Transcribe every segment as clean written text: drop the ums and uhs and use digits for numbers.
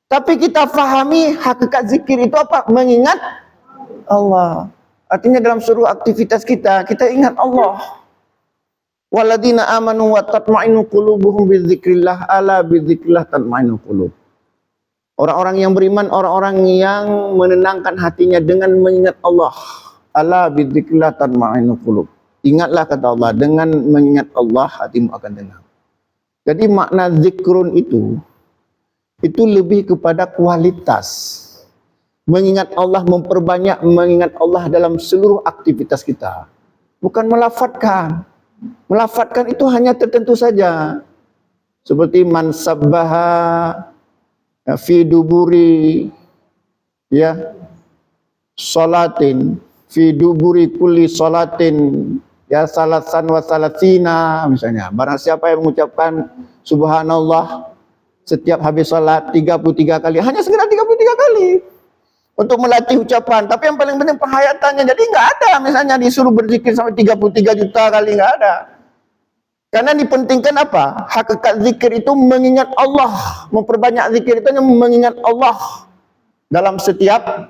Tapi kita fahami hakikat zikir itu apa? Mengingat Allah. Artinya dalam seluruh aktivitas kita, kita ingat Allah. Walladzina amanu wa tatma'innu qulubuhum bidzikrillah, ala bidzikrillah tatma'innul qulub. Orang-orang yang beriman, orang-orang yang menenangkan hatinya dengan mengingat Allah. Ala bidzikrillah tatma'innul qulub. Ingatlah kata Allah, dengan mengingat Allah hatimu akan tenang. Jadi makna zikrun itu lebih kepada kualitas. Mengingat Allah, memperbanyak mengingat Allah dalam seluruh aktivitas kita. Bukan melafatkan. Melafatkan itu hanya tertentu saja. Seperti man sabbaha fi duburi ya salatin fi duburi kulli salatin ya salasan wa salatina misalnya. Barang siapa yang mengucapkan subhanallah setiap habis salat 33 kali, hanya sekedar 33 kali untuk melatih ucapan. Tapi yang paling penting penghayatannya. Jadi nggak ada misalnya disuruh berzikir sampai 33 juta kali, nggak ada. Karena dipentingkan apa? Hakikat zikir itu mengingat Allah. Memperbanyak zikir itu mengingat Allah dalam setiap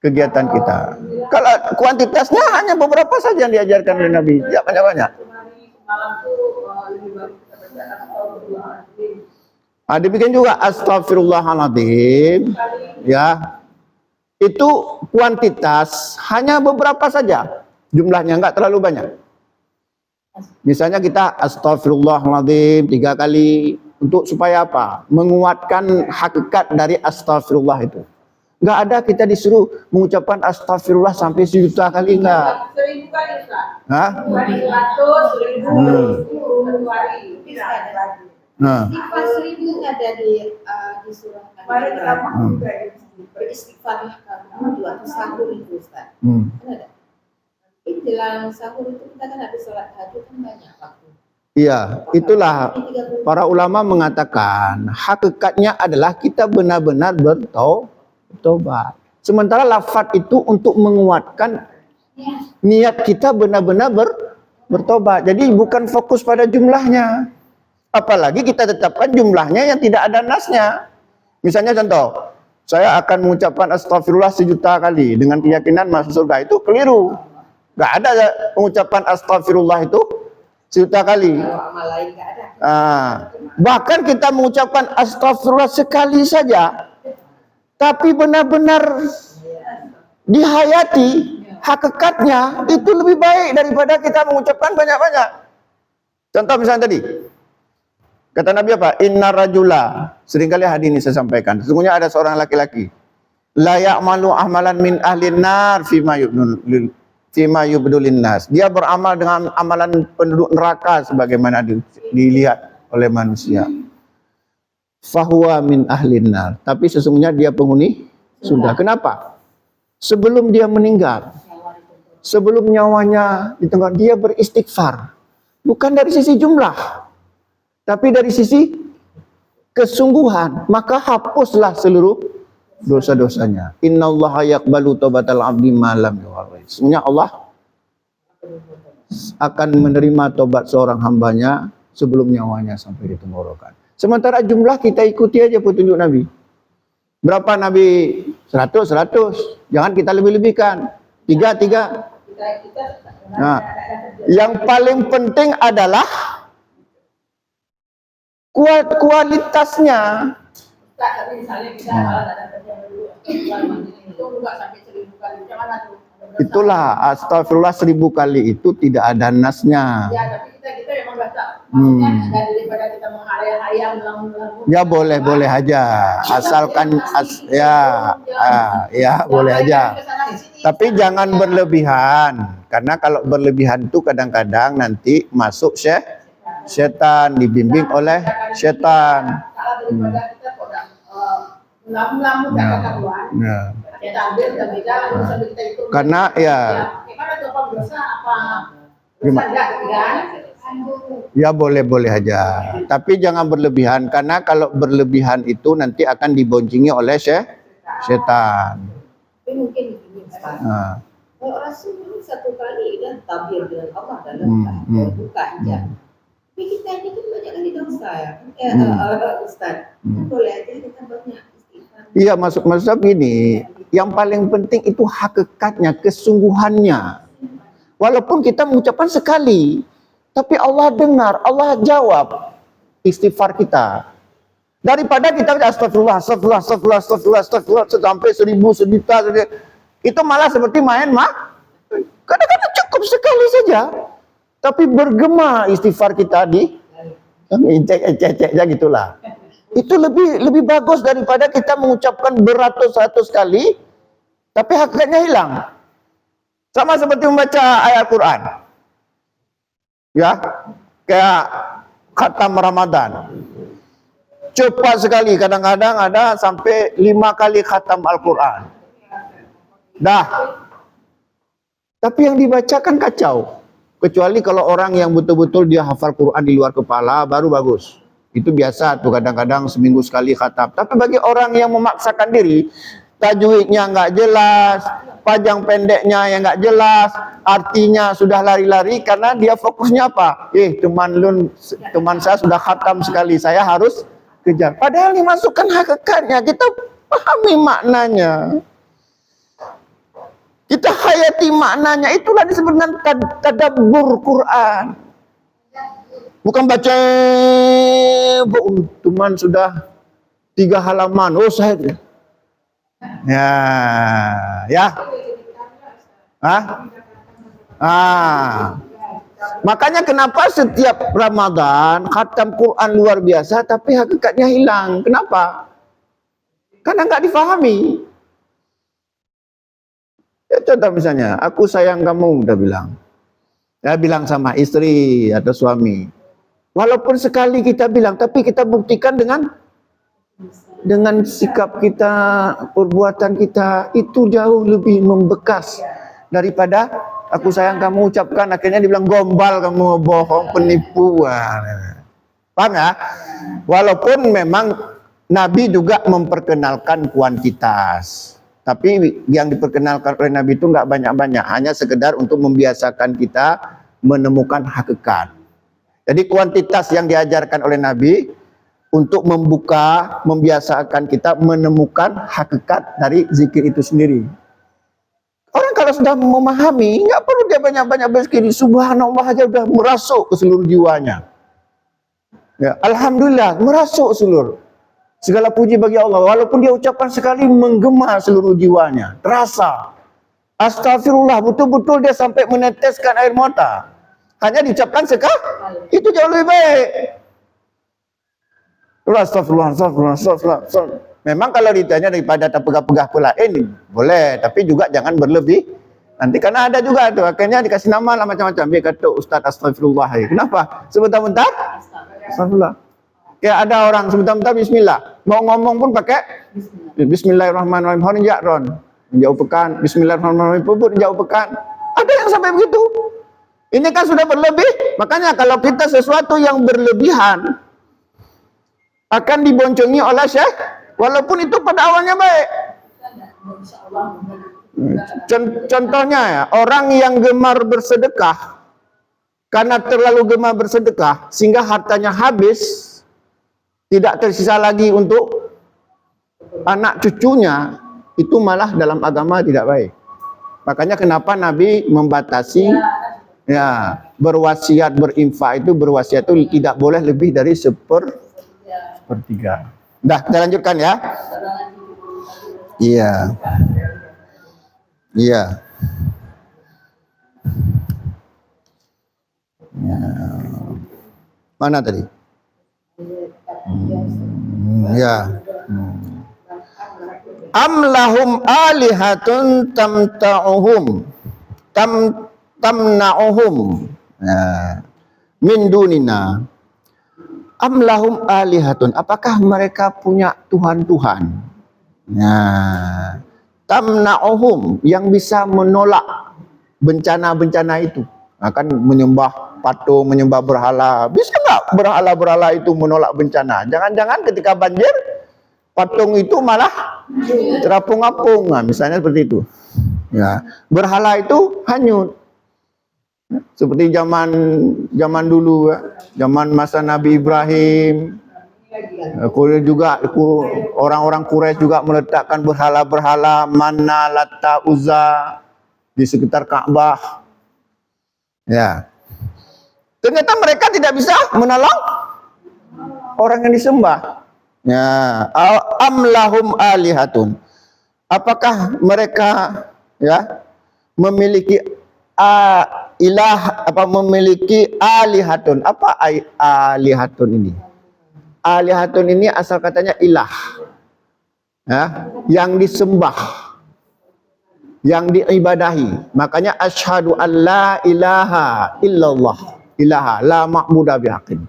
kegiatan kita. Kalau kuantitasnya hanya beberapa saja yang diajarkan oleh Nabi. Ya banyak-banyak. Demikian juga astagfirullahaladzim. Ya. Itu kuantitas hanya beberapa saja. Jumlahnya enggak terlalu banyak. Misalnya kita astagfirullahaladzim 3 kali. Untuk supaya apa? Menguatkan hakikat dari astagfirullah itu. Enggak ada kita disuruh mengucapkan astagfirullah sampai 1.000.000 kali, enggak. 1.000 kali, Ustaz. Hah? 100, 1.000 kali. Nah. Istighfar 1.000 ada di surah beristighfarlah kamu di waktu sahur itu, Ustaz. Ada? Ini dalam sahur itu kita kan habis sholat tahajud kan banyak waktu. Iya, itulah para ulama mengatakan hakikatnya adalah kita benar-benar bertobat. Sementara lafaz itu untuk menguatkan niat kita benar-benar bertobat. Jadi bukan fokus pada jumlahnya. Apalagi kita tetapkan jumlahnya yang tidak ada nasnya. Misalnya contoh, saya akan mengucapkan astagfirullah 1.000.000 kali dengan keyakinan masuk surga, itu keliru. Gak ada pengucapan astagfirullah itu 1.000.000 kali. Bahkan kita mengucapkan astagfirullah sekali saja, tapi benar-benar dihayati hakikatnya, itu lebih baik daripada kita mengucapkan banyak-banyak. Contoh misalnya tadi, kata Nabi apa? Inna rajula, seringkali hadis ini saya sampaikan. Sesungguhnya ada seorang laki-laki, la ya'malu ahmalan min ahlin nar fima yubdulin nas. Dia beramal dengan amalan penduduk neraka sebagaimana dilihat oleh manusia. Fahuwa min ahlin nar. Tapi sesungguhnya dia penghuni surga. Kenapa? Sebelum dia meninggal, sebelum nyawanya di tengah, dia beristighfar. Bukan dari sisi jumlah, tapi dari sisi kesungguhan, maka hapuslah seluruh dosa-dosanya. Innallaha yaqbalu taubatal abdi ma lam yughargir. Sesungguhnya Allah akan menerima tobat seorang hambanya sebelum nyawanya sampai di tenggorokan. Sementara jumlah kita ikuti aja petunjuk Nabi. Berapa Nabi? 100. Jangan kita lebih-lebihkan. 3. Nah, yang paling penting adalah kualitasnya. Itulah astagfirullah 1.000 kali itu tidak ada nasnya. Ya, tapi kita memang nggak tahu. Maksudnya daripada kita menghayal-hayal ya boleh aja, asalkan boleh aja. Tapi jangan berlebihan, karena kalau berlebihan itu kadang-kadang nanti masuk setan, dibimbing oleh setan. Karena ya boleh aja, tapi jangan berlebihan, karena kalau berlebihan itu nanti akan diboncingi oleh setan. Tapi mungkin begini, kalau Rasul dulu 1 kali dan tabir dengan Allah dalam buka aja. Tapi kita ini kan banyak kali dosa ya, Ustaz. Boleh aja kita banyak Iya, maksud gini, yang paling penting itu hakikatnya, kesungguhannya. Walaupun kita mengucapkan sekali, tapi Allah dengar, Allah jawab istighfar kita. Daripada kita astagfirullah, astagfirullah, astagfirullah, astagfirullah, astagfirullah sampai 1000, 1.000.000, itu malah seperti main kadang-kadang cukup sekali saja, tapi bergema istighfar kita di cek gitulah. Itu lebih bagus daripada kita mengucapkan beratus-ratus kali, tapi hakikatnya hilang. Sama seperti membaca ayat Quran. Ya, kayak khatam Ramadan. Cepat sekali, kadang-kadang ada sampai 5 kali khatam Al-Quran. Dah. Tapi yang dibacakan kacau. Kecuali kalau orang yang betul-betul dia hafal Quran di luar kepala, baru bagus. Itu biasa tuh, kadang-kadang seminggu sekali khatam. Tapi bagi orang yang memaksakan diri, tajwidnya nggak jelas, panjang pendeknya yang nggak jelas, artinya sudah lari-lari karena dia fokusnya apa? Teman saya sudah khatam sekali, saya harus kejar. Padahal dimasukkan hakikatnya, kita pahami maknanya, kita hayati maknanya. Itulah disebut dengan tadabbur Quran. Bukan baca, teman sudah 3 halaman, saya ya. Makanya kenapa setiap Ramadan khatam Quran luar biasa, tapi hakikatnya hilang. Kenapa? Karena nggak difahami. Ya, contoh misalnya, aku sayang kamu, udah bilang. Ya, bilang sama istri atau suami. Walaupun sekali kita bilang, tapi kita buktikan dengan sikap kita, perbuatan kita, itu jauh lebih membekas daripada aku sayang kamu ucapkan, akhirnya dibilang gombal, kamu bohong, penipu. Paham ya? Walaupun memang Nabi juga memperkenalkan kuantitas, tapi yang diperkenalkan oleh Nabi itu nggak banyak-banyak, hanya sekedar untuk membiasakan kita menemukan hakikat. Jadi kuantitas yang diajarkan oleh Nabi untuk membiasakan kita menemukan hakikat dari zikir itu sendiri. Orang kalau sudah memahami, nggak perlu dia banyak-banyak berzikir. Subhanallah aja udah merasuk ke seluruh jiwanya. Ya, alhamdulillah, merasuk seluruh. Segala puji bagi Allah. Walaupun dia ucapkan sekali, menggema seluruh jiwanya. Terasa. Astagfirullah, betul-betul dia sampai meneteskan air mata. Hanya diucapkan sekali, itu jauh lebih baik. Astagfirullah, astagfirullah, astagfirullah. Memang kalau ditanya daripada terpegah-pegah pula, ini boleh, tapi juga jangan berlebih. Nanti karena ada juga tuh, akhirnya dikasih nama lah macam-macam. Dia kata Ustaz astagfirullah. Kenapa? Sebentar-bentar astagfirullah. Kayak ada orang sebentar-bentar bismillah. Mau ngomong pun pakai bismillahirrahmanirrahim. Honjak ron. Menjauh pekan. Bismillahirrahmanirrahim. Puput menjauh pekan. Ada yang sampai begitu. Ini kan sudah berlebih. Makanya kalau kita sesuatu yang berlebihan akan diboncongi oleh syekh, walaupun itu pada awalnya baik. Contohnya ya, orang yang gemar bersedekah, karena terlalu gemar bersedekah sehingga hartanya habis, tidak tersisa lagi untuk anak cucunya, itu malah dalam agama tidak baik. Makanya kenapa Nabi membatasi ya, berwasiat berinfak itu, berwasiat itu tidak boleh lebih dari 1/3. Dah, kita lanjutkan ya. Iya. Iya. Ya. Mana tadi? Ya. Am lahum alihatun tamna'uhum min dunina. Am lahum alihatun, apakah mereka punya Tuhan-Tuhan? Nah, tamna'uhum, yang bisa menolak bencana-bencana itu. Akan menyembah patung, menyembah berhala. Bisa nggak berhala-berhala itu menolak bencana? Jangan-jangan ketika banjir, patung itu malah terapung-apung. Nah, misalnya seperti itu. Ya, berhala itu hanyut. Seperti zaman dulu, zaman masa Nabi Ibrahim. Orang-orang Quraisy juga meletakkan berhala-berhala Manna, Latta, Uzza di sekitar Ka'bah. Ya. Ternyata mereka tidak bisa menolong orang yang disembah. Ya, am lahum alihatun. Apakah mereka ya memiliki memiliki alihatun? Apa alihatun ini? Alihatun ini asal katanya ilah. Ya, yang disembah, yang diibadahi. Makanya asyhadu an la ilaha illallah. Ilaha la ma'budu bihaqqin.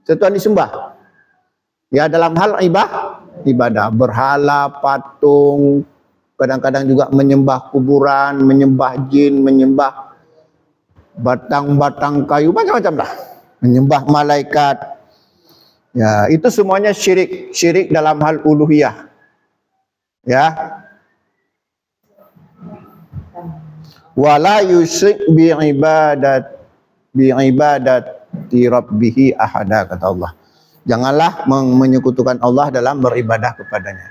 Sesuatu yang disembah. Ya dalam hal ibadah, berhala, patung, kadang-kadang juga menyembah kuburan, menyembah jin, menyembah batang-batang kayu, macam-macam lah. Menyembah malaikat. Ya, itu semuanya syirik, syirik dalam hal uluhiyah. Ya. Wala yusyrik bi'ibadati rabbih ahada, kata Allah. Janganlah menyekutukan Allah dalam beribadah kepadanya.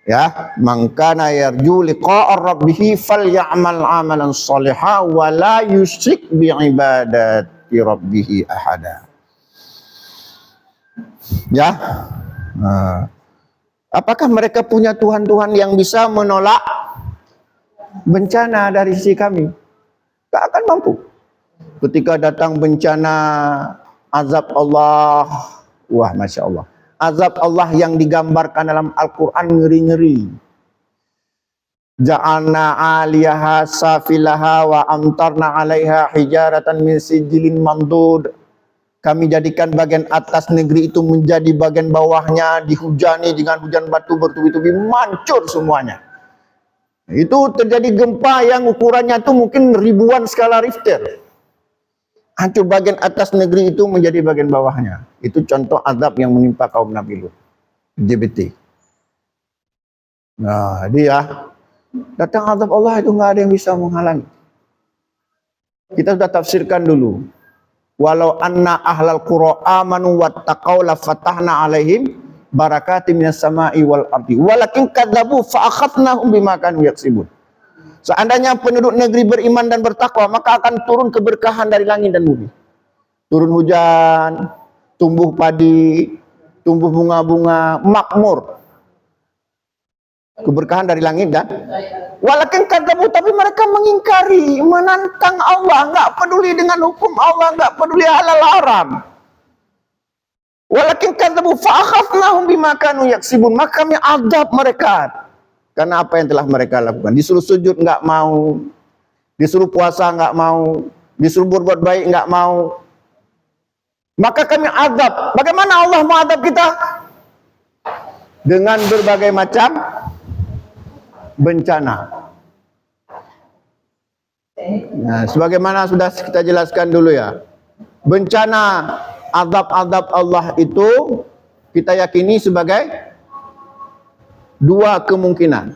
Ya, man kana yarju liqa'a rabbih falyamal 'amalan shalihan wa la yusyrik bi'ibadati rabbih ahada. Ya. Apakah mereka punya Tuhan-Tuhan yang bisa menolak bencana dari sisi kami? Tak akan mampu. Ketika datang bencana azab Allah, wah Masya Allah. Azab Allah yang digambarkan dalam Al-Quran ngeri-ngeri. Ja'alna 'aliyaha safilaha wa amtarna 'alaiha hijaratan min sijilin mandud. Kami jadikan bagian atas negeri itu menjadi bagian bawahnya dihujani dengan hujan batu bertubi-tubi, mancur semuanya. Itu terjadi gempa yang ukurannya itu mungkin ribuan skala Richter. Hancur bagian atas negeri itu menjadi bagian bawahnya. Itu contoh azab yang menimpa kaum Nabi Lut, LGBT. Nah, dia datang azab Allah itu nggak ada yang bisa menghalangi. Kita sudah tafsirkan dulu. Walau anna ahlal qura amanu wattaqau la fatahna alaihim barakatim minas sama'i wal ardi walakin kadzabu fa akhadnahum bima kanu yaksibun. Seandainya penduduk negeri beriman dan bertakwa, maka akan turun keberkahan dari langit dan bumi. Turun hujan, tumbuh padi, tumbuh bunga-bunga, makmur. Keberkahan dari langit dan walakin kadzabu, tapi mereka mengingkari, menantang Allah, enggak peduli dengan hukum Allah, enggak peduli halal haram. Walakin kadzabu fa akhadnahum bima kanu yaksibun, maka kami azab mereka karena apa yang telah mereka lakukan. Disuruh sujud enggak mau, disuruh puasa enggak mau, disuruh berbuat baik enggak mau. Maka kami azab. Bagaimana Allah mau azab kita? Dengan berbagai macam bencana. Nah, sebagaimana sudah kita jelaskan dulu ya. Bencana, azab-azab Allah itu kita yakini sebagai dua kemungkinan.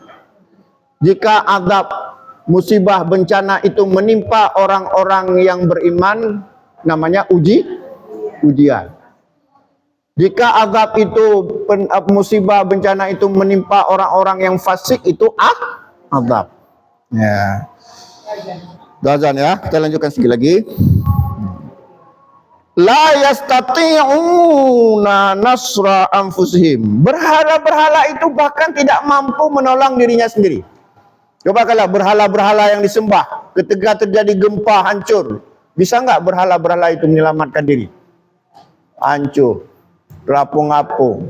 Jika azab, musibah, bencana itu menimpa orang-orang yang beriman, namanya ujian. Jika azab itu, musibah, bencana itu menimpa orang-orang yang fasik, itu azab. Ya. Azan ya, kita lanjutkan sekali lagi. La yastati'una nasra anfusihim. Berhala-berhala itu bahkan tidak mampu menolong dirinya sendiri. Coba kalau berhala-berhala yang disembah, ketika terjadi gempa hancur, bisa nggak berhala-berhala itu menyelamatkan diri? Hancur, terapung-apung,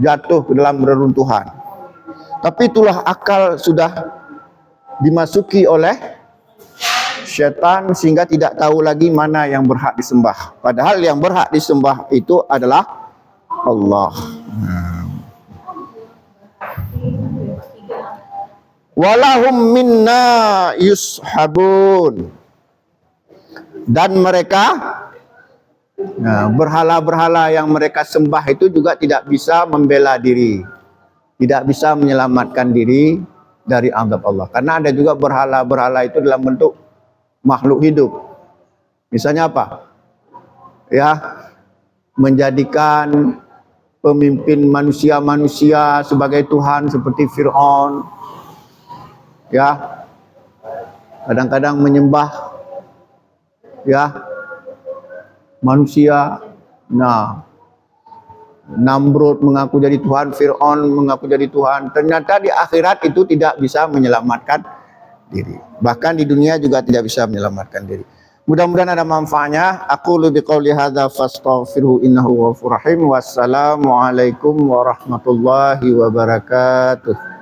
jatuh ke dalam reruntuhan. Tapi itulah akal sudah dimasuki oleh syaitan sehingga tidak tahu lagi mana yang berhak disembah. Padahal yang berhak disembah itu adalah Allah. Walahum minna yushabun. Dan mereka, berhala-berhala yang mereka sembah itu juga tidak bisa membela diri, tidak bisa menyelamatkan diri dari azab Allah. Karena ada juga berhala-berhala itu dalam bentuk makhluk hidup. Misalnya apa? Ya, menjadikan pemimpin manusia-manusia sebagai Tuhan seperti Fir'aun. Ya. Kadang-kadang menyembah ya manusia. Nah, Namrud mengaku jadi Tuhan, Fir'aun mengaku jadi Tuhan. Ternyata di akhirat itu tidak bisa menyelamatkan diri. Bahkan di dunia juga tidak bisa menyelamatkan diri. Mudah-mudahan ada manfaatnya. Aku lebih qauli hadza fastaghfirhu innahu ghafurur rahim. Wassalamualaikum warahmatullahi wabarakatuh.